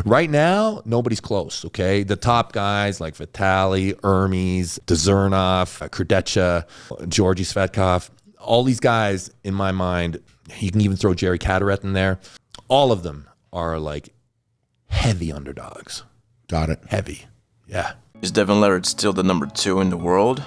Right now, nobody's close, okay? The top guys like Vitaly, Ermes, Dzernov, Kurdecha, Georgi Svetkov, all these guys, in my mind, you can even throw Jerry Cadaret in there. All of them are like heavy underdogs. Got it. Heavy. Yeah. Is Devon Larratt still the number 2 in the world?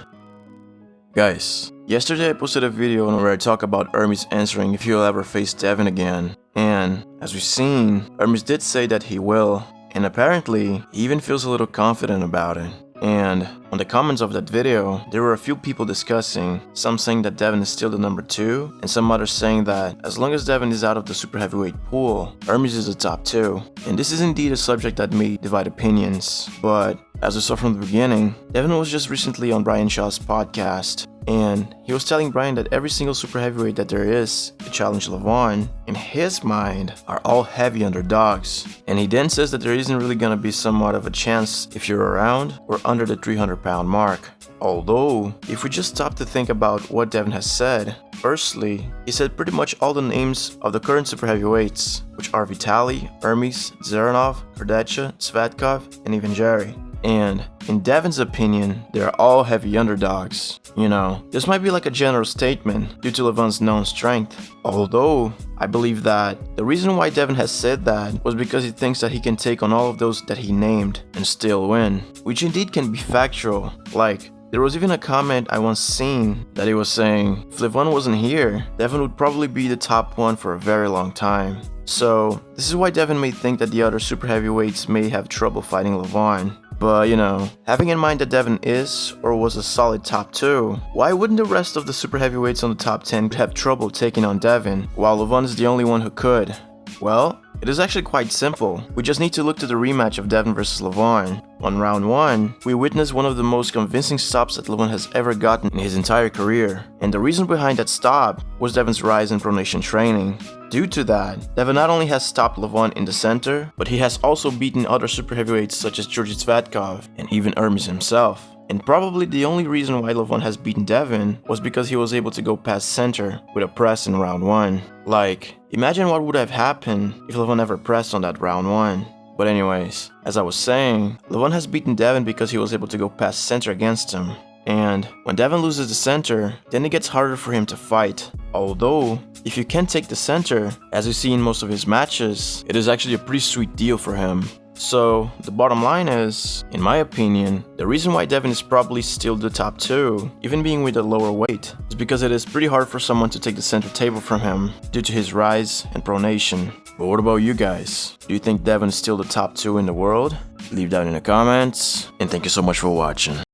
Guys, yesterday I posted a video where I talk about Ermes answering if he'll ever face Devon again. And as we've seen, Ermes did say that he will. And apparently, he even feels a little confident about it. And on the comments of that video, there were a few people discussing, some saying that Devon is still the number 2, and some others saying that as long as Devon is out of the super heavyweight pool, Ermes is the top 2. And this is indeed a subject that may divide opinions, but as we saw from the beginning, Devon was just recently on Brian Shaw's podcast, and he was telling Brian that every single super heavyweight that there is to challenge Levan, in his mind, are all heavy underdogs. And he then says that there isn't really gonna be somewhat of a chance if you're around or under the 300-pound mark. Although, if we just stop to think about what Devon has said, firstly, he said pretty much all the names of the current super heavyweights, which are Vitaly, Ermes, Dzernov, Kurdecha, Svetkov, and even Jerry. And in Devon's opinion, they're all heavy underdogs. You know, this might be like a general statement due to Levan's known strength. Although, I believe that the reason why Devon has said that was because he thinks that he can take on all of those that he named and still win. Which indeed can be factual. Like, there was even a comment I once seen that he was saying, if Levan wasn't here, Devon would probably be the top 1 for a very long time. So, this is why Devon may think that the other super heavyweights may have trouble fighting Levan. But, you know, having in mind that Devon is or was a solid top 2, why wouldn't the rest of the super heavyweights on the top 10 have trouble taking on Devon, while Levan is the only one who could? Well, it is actually quite simple. We just need to look to the rematch of Devon vs Levan. On round 1, we witnessed one of the most convincing stops that Levan has ever gotten in his entire career. And the reason behind that stop was Devon's rise in pronation training. Due to that, Devon not only has stopped Levan in the center, but he has also beaten other super heavyweights such as Georgi Svetkov and even Ermes himself. And probably the only reason why Levan has beaten Devon was because he was able to go past center with a press in round 1. Like, imagine what would have happened if Levan never pressed on that round 1. But anyways, as I was saying, Levan has beaten Devon because he was able to go past center against him. And when Devon loses the center, then it gets harder for him to fight. Although, if you can't take the center, as you see in most of his matches, it is actually a pretty sweet deal for him. So, the bottom line is, in my opinion, the reason why Devon is probably still the top 2, even being with a lower weight, is because it is pretty hard for someone to take the center table from him due to his rise and pronation. But what about you guys? Do you think Devon is still the top 2 in the world? Leave down in the comments, and thank you so much for watching.